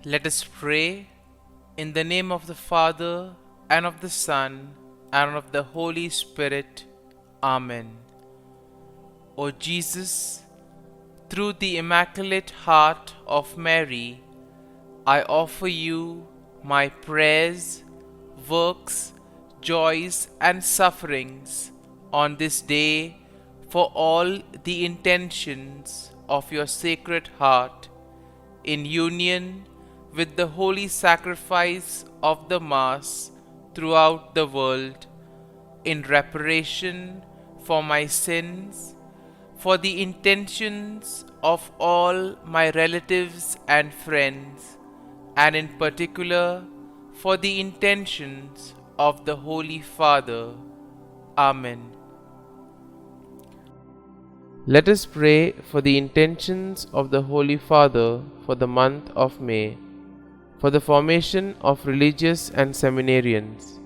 Let us pray in the name of the Father, and of the Son, and of the Holy Spirit. Amen. O Jesus, through the Immaculate Heart of Mary, I offer you my prayers, works, joys, and sufferings on this day for all the intentions of your Sacred Heart, in union with the holy sacrifice of the Mass throughout the world, in reparation for my sins, for the intentions of all my relatives and friends, and in particular for the intentions of the Holy Father. Amen. Let us pray for the intentions of the Holy Father for the month of May, for the formation of religious and seminarians.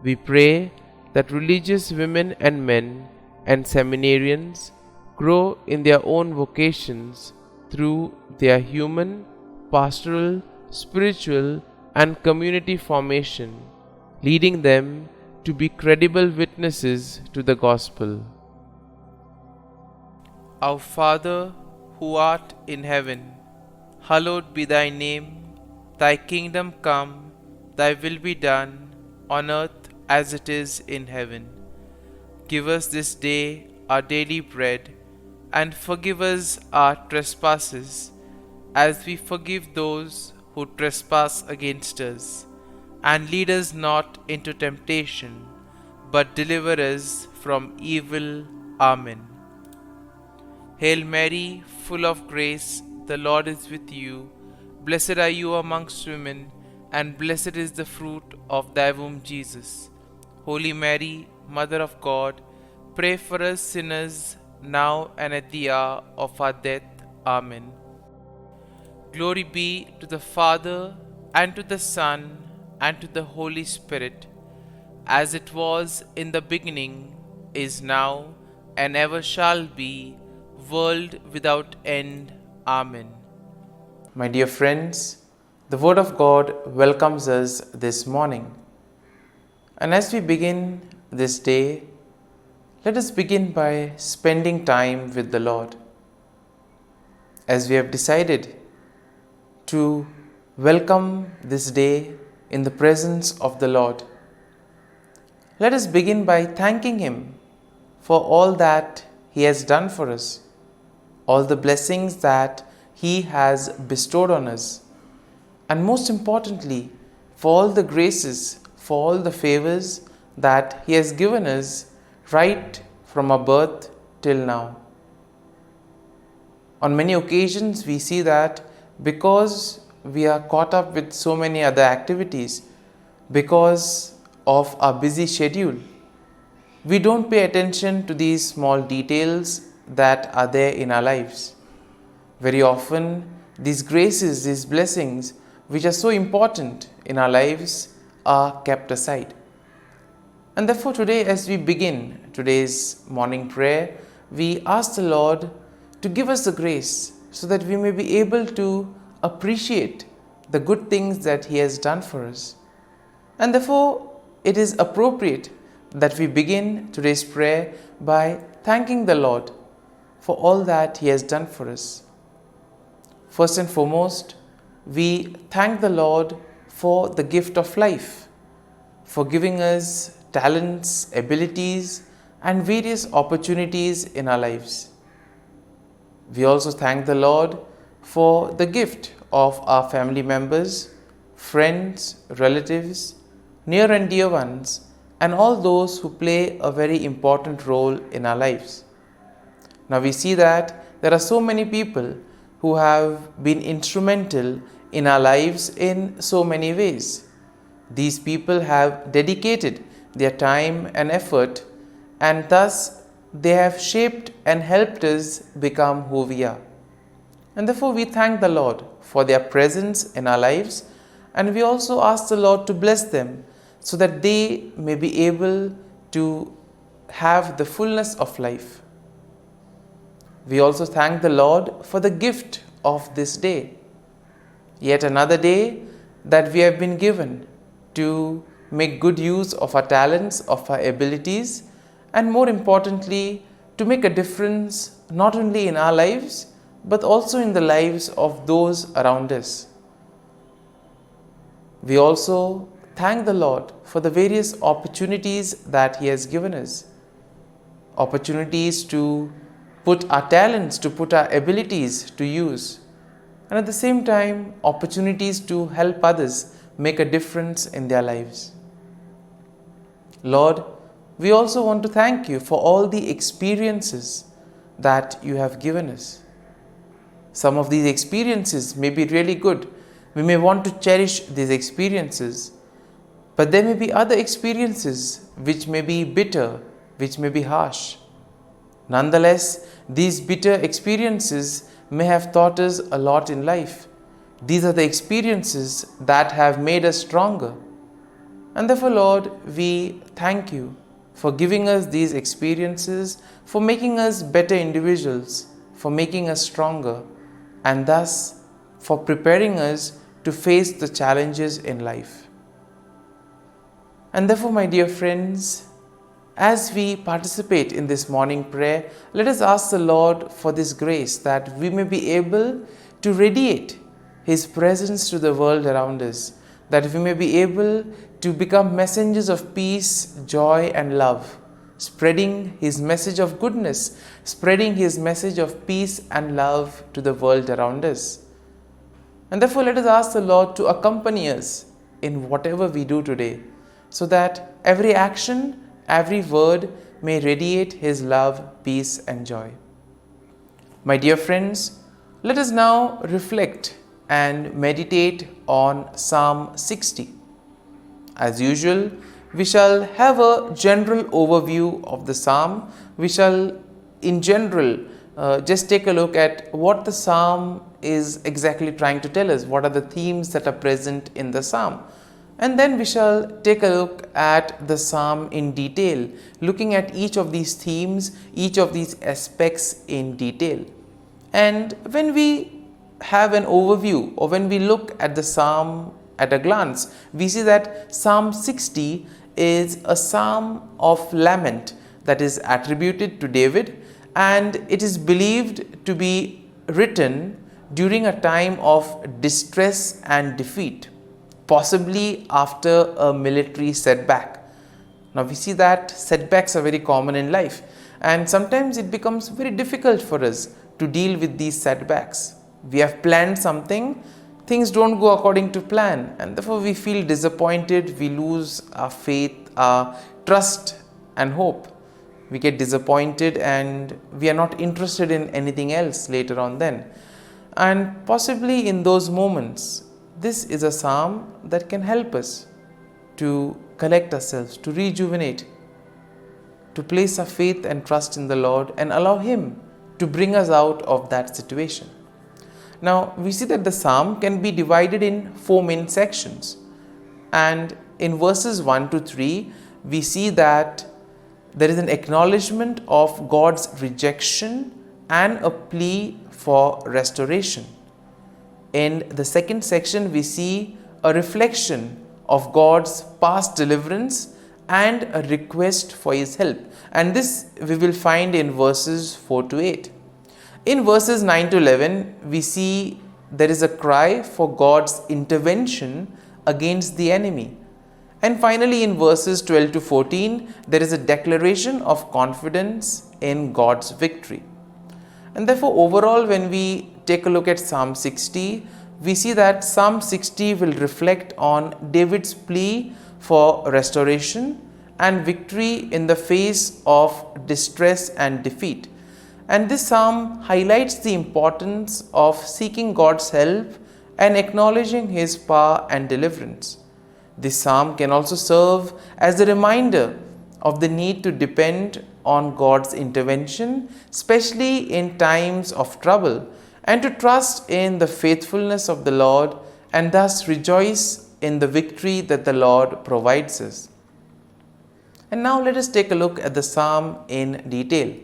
We pray that religious women and men and seminarians grow in their own vocations through their human, pastoral, spiritual, and community formation, leading them to be credible witnesses to the gospel. Our Father, who art in heaven, hallowed be thy name. Thy kingdom come, thy will be done, on earth as it is in heaven. Give us this day our daily bread, and forgive us our trespasses, as we forgive those who trespass against us. And lead us not into temptation, but deliver us from evil. Amen. Hail Mary, full of grace, the Lord is with you. Blessed are you amongst women, and blessed is the fruit of thy womb, Jesus. Holy Mary, Mother of God, pray for us sinners, now and at the hour of our death. Amen. Glory be to the Father, and to the Son, and to the Holy Spirit, as it was in the beginning, is now, and ever shall be, world without end. Amen. My dear friends, the Word of God welcomes us this morning. And as we begin this day, let us begin by spending time with the Lord. As we have decided to welcome this day in the presence of the Lord, let us begin by thanking Him for all that He has done for us, all the blessings that He has bestowed on us, and most importantly, for all the graces, for all the favors that He has given us right from our birth till now. On many occasions, we see that because we are caught up with so many other activities, because of our busy schedule, we don't pay attention to these small details that are there in our lives. Very often, these graces, these blessings, which are so important in our lives, are kept aside. And therefore today, as we begin today's morning prayer, we ask the Lord to give us the grace so that we may be able to appreciate the good things that He has done for us. And therefore, it is appropriate that we begin today's prayer by thanking the Lord for all that He has done for us. First and foremost, we thank the Lord for the gift of life, for giving us talents, abilities, and various opportunities in our lives. We also thank the Lord for the gift of our family members, friends, relatives, near and dear ones, and all those who play a very important role in our lives. Now we see that there are so many people who have been instrumental in our lives in so many ways. These people have dedicated their time and effort, and thus they have shaped and helped us become who we are. And therefore we thank the Lord for their presence in our lives, and we also ask the Lord to bless them so that they may be able to have the fullness of life. We also thank the Lord for the gift of this day. Yet another day that we have been given to make good use of our talents, of our abilities, and more importantly, to make a difference not only in our lives, but also in the lives of those around us. We also thank the Lord for the various opportunities that He has given us. Opportunities to put our talents, to put our abilities to use. And at the same time, opportunities to help others make a difference in their lives. Lord, we also want to thank You for all the experiences that You have given us. Some of these experiences may be really good. We may want to cherish these experiences, but there may be other experiences which may be bitter, which may be harsh. Nonetheless, these bitter experiences may have taught us a lot in life. These are the experiences that have made us stronger. And therefore, Lord, we thank You for giving us these experiences, for making us better individuals, for making us stronger, and thus for preparing us to face the challenges in life. And therefore, my dear friends, as we participate in this morning prayer, let us ask the Lord for this grace that we may be able to radiate His presence to the world around us, that we may be able to become messengers of peace, joy, and love, spreading His message of goodness, spreading His message of peace and love to the world around us. And therefore, let us ask the Lord to accompany us in whatever we do today, so that every action, every word may radiate His love, peace, and joy. My dear friends, let us now reflect and meditate on Psalm 60. As usual, we shall have a general overview of the psalm. We shall, in general, just take a look at what the psalm is exactly trying to tell us. What are the themes that are present in the psalm? And then we shall take a look at the psalm in detail, looking at each of these themes, each of these aspects in detail. And when we have an overview, or when we look at the psalm at a glance, we see that Psalm 60 is a psalm of lament that is attributed to David, and it is believed to be written during a time of distress and defeat, possibly after a military setback. Now we see that setbacks are very common in life, and sometimes it becomes very difficult for us to deal with these setbacks. We have planned something, things don't go according to plan, and therefore we feel disappointed, we lose our faith, our trust and hope. We get disappointed and we are not interested in anything else later on then. And possibly in those moments, this is a psalm that can help us to collect ourselves, to rejuvenate, to place our faith and trust in the Lord and allow Him to bring us out of that situation. Now, we see that the psalm can be divided in 4 main sections. And in verses 1 to 3, we see that there is an acknowledgement of God's rejection and a plea for restoration. In the second section, we see a reflection of God's past deliverance and a request for His help. And this we will find in verses 4 to 8. In verses 9 to 11, we see there is a cry for God's intervention against the enemy. And finally, in verses 12 to 14, there is a declaration of confidence in God's victory. And therefore, overall, when we take a look at Psalm 60, we see that Psalm 60 will reflect on David's plea for restoration and victory in the face of distress and defeat. And this psalm highlights the importance of seeking God's help and acknowledging His power and deliverance. This psalm can also serve as a reminder of the need to depend on God's intervention, especially in times of trouble, and to trust in the faithfulness of the Lord and thus rejoice in the victory that the Lord provides us. And now let us take a look at the psalm in detail.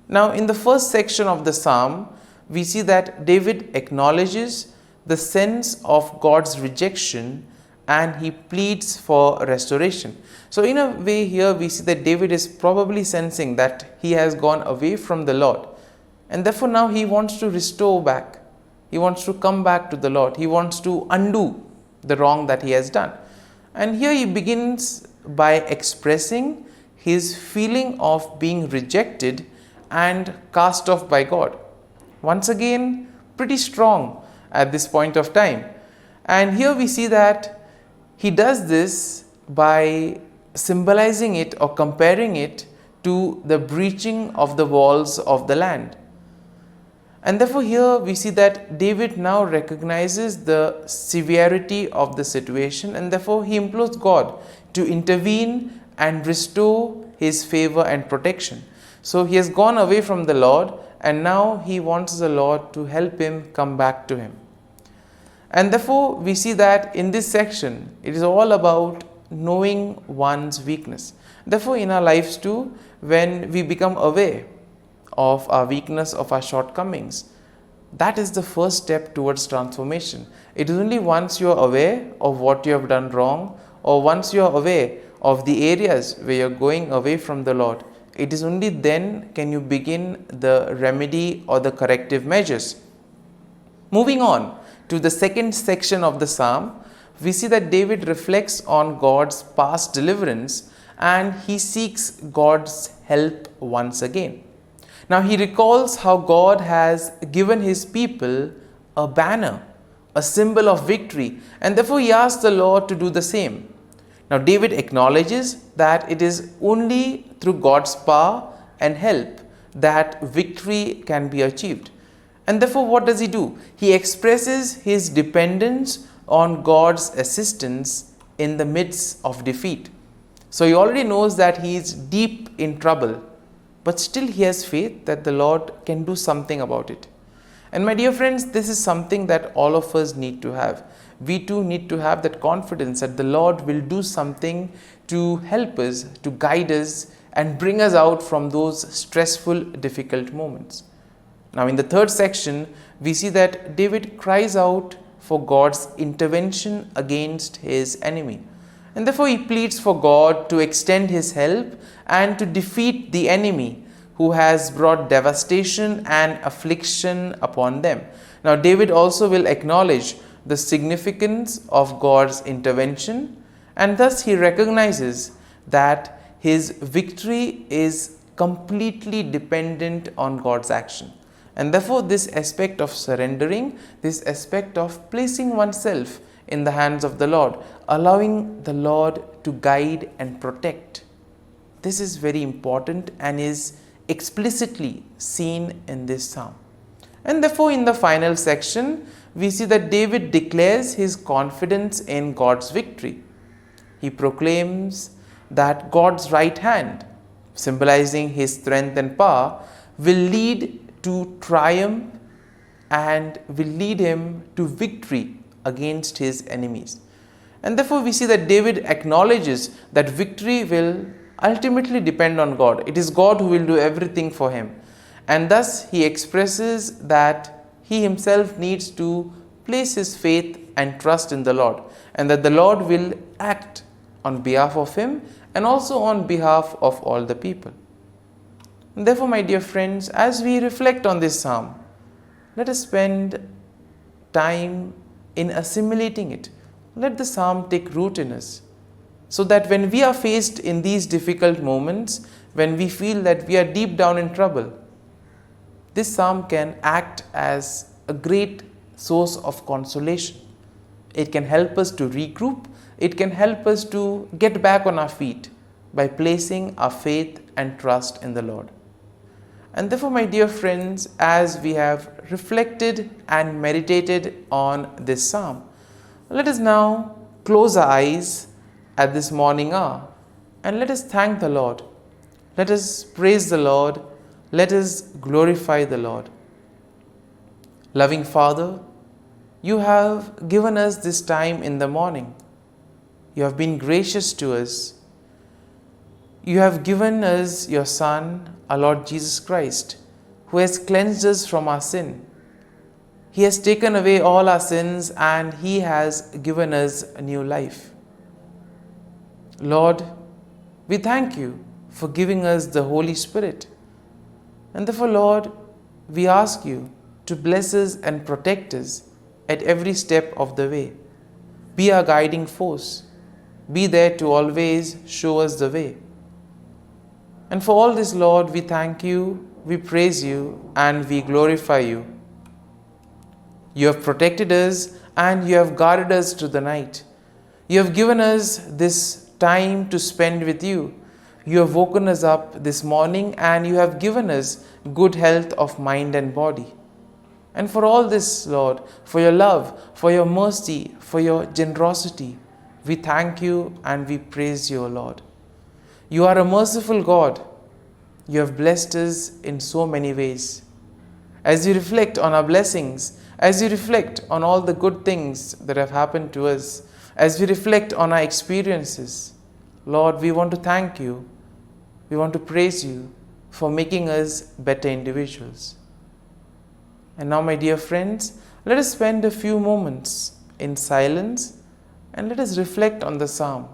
Now, in the first section of the psalm, we see that David acknowledges the sense of God's rejection, and he pleads for restoration. So in a way here we see that David is probably sensing that he has gone away from the Lord, and therefore now he wants to restore back. He wants to come back to the Lord. He wants to undo the wrong that he has done. And here he begins by expressing his feeling of being rejected and cast off by God. Once again, pretty strong at this point of time. And here we see that he does this by symbolizing it or comparing it to the breaching of the walls of the land. And therefore here we see that David now recognizes the severity of the situation, and therefore he implores God to intervene and restore his favor and protection. So he has gone away from the Lord, and now he wants the Lord to help him come back to him. And therefore we see that in this section it is all about knowing one's weakness. Therefore in our lives too, when we become aware of our weakness, of our shortcomings, that is the first step towards transformation. It is only once you are aware of what you have done wrong, or once you are aware of the areas where you are going away from the Lord, it is only then can you begin the remedy or the corrective measures. Moving on to the second section of the psalm, we see that David reflects on God's past deliverance and he seeks God's help once again. Now he recalls how God has given his people a banner, a symbol of victory, and therefore he asks the Lord to do the same. Now David acknowledges that it is only through God's power and help that victory can be achieved. And therefore what does he do? He expresses his dependence on God's assistance in the midst of defeat. So he already knows that he is deep in trouble, but still he has faith that the Lord can do something about it. And my dear friends, this is something that all of us need to have. We too need to have that confidence that the Lord will do something to help us, to guide us and bring us out from those stressful, difficult moments. Now in the third section, we see that David cries out for God's intervention against his enemy. And therefore he pleads for God to extend his help and to defeat the enemy who has brought devastation and affliction upon them. Now David also will acknowledge the significance of God's intervention, and thus he recognizes that his victory is completely dependent on God's action. And therefore this aspect of surrendering, this aspect of placing oneself in the hands of the Lord, allowing the Lord to guide and protect, this is very important and is explicitly seen in this psalm. And therefore in the final section, we see that David declares his confidence in God's victory. He proclaims that God's right hand, symbolizing his strength and power, will lead to triumph and will lead him to victory against his enemies. And therefore we see that David acknowledges that victory will ultimately depend on God. It is God who will do everything for him. And thus he expresses that he himself needs to place his faith and trust in the Lord, and that the Lord will act on behalf of him and also on behalf of all the people. And therefore, my dear friends, as we reflect on this psalm, let us spend time in assimilating it. Let the psalm take root in us, so that when we are faced in these difficult moments, when we feel that we are deep down in trouble, this psalm can act as a great source of consolation. It can help us to regroup. It can help us to get back on our feet by placing our faith and trust in the Lord. And therefore, my dear friends, as we have reflected and meditated on this psalm, let us now close our eyes at this morning hour and let us thank the Lord. Let us praise the Lord. Let us glorify the Lord. Loving Father, you have given us this time in the morning. You have been gracious to us. You have given us your Son, our Lord Jesus Christ, who has cleansed us from our sin. He has taken away all our sins and He has given us a new life. Lord, we thank You for giving us the Holy Spirit. And therefore, Lord, we ask You to bless us and protect us at every step of the way. Be our guiding force. Be there to always show us the way. And for all this, Lord, we thank You, we praise You, and we glorify You. You have protected us and You have guarded us through the night. You have given us this time to spend with You. You have woken us up this morning and You have given us good health of mind and body. And for all this, Lord, for Your love, for Your mercy, for Your generosity, we thank You and we praise You, O Lord. You are a merciful God. You have blessed us in so many ways. As we reflect on our blessings, as we reflect on all the good things that have happened to us, as we reflect on our experiences, Lord, we want to thank You. We want to praise You for making us better individuals. And now, my dear friends, let us spend a few moments in silence and let us reflect on the psalm.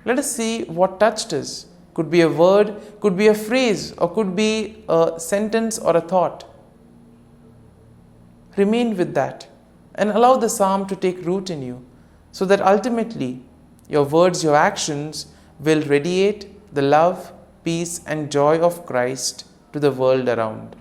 Let us see what touched us. Could be a word, could be a phrase, or could be a sentence or a thought. Remain with that and allow the psalm to take root in you, so that ultimately your words, your actions will radiate the love, peace, and joy of Christ to the world around.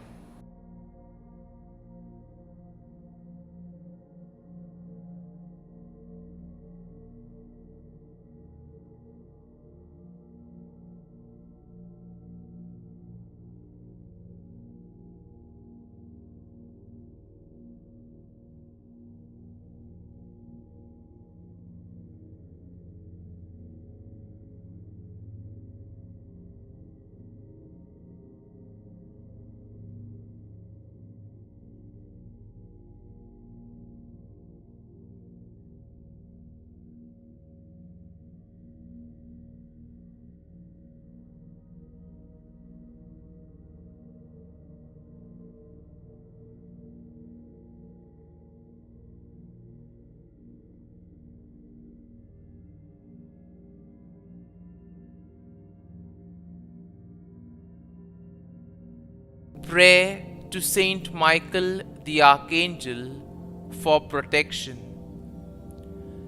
Pray to Saint Michael the Archangel for protection.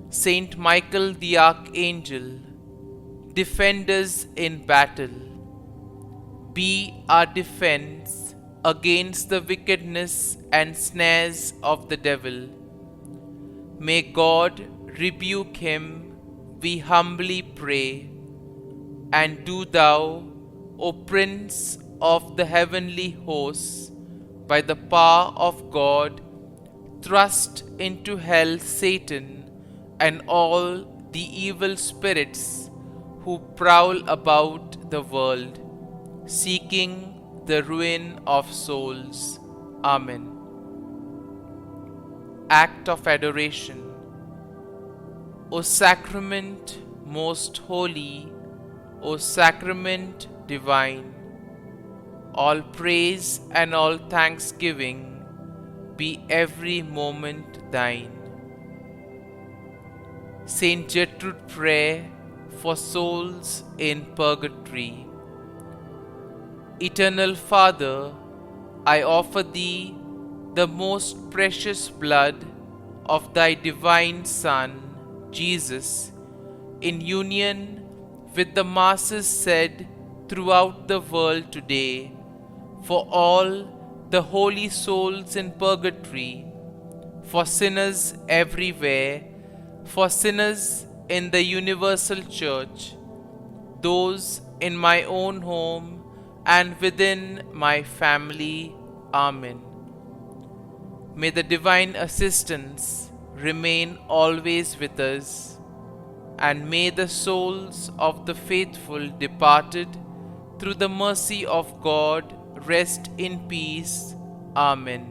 Saint Michael the Archangel, defend us in battle. Be our defense against the wickedness and snares of the devil. May God rebuke him, we humbly pray. And do Thou, O Prince of the heavenly hosts, by the power of God, thrust into hell Satan and all the evil spirits who prowl about the world, seeking the ruin of souls. Amen. Act of Adoration. O Sacrament most holy, O Sacrament divine, all praise and all thanksgiving be every moment Thine. Saint Gertrude, prayer for souls in purgatory. Eternal Father, I offer Thee the most precious blood of Thy divine Son, Jesus, in union with the masses said throughout the world today, for all the holy souls in purgatory, for sinners everywhere, for sinners in the universal church, those in my own home and within my family. Amen. May the divine assistance remain always with us, and may the souls of the faithful departed through the mercy of God rest in peace. Amen.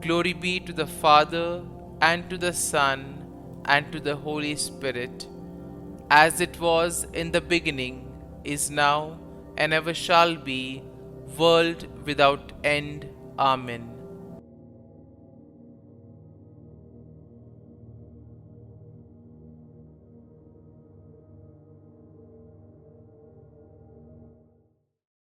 Glory be to the Father, and to the Son, and to the Holy Spirit, as it was in the beginning, is now, and ever shall be, world without end. Amen.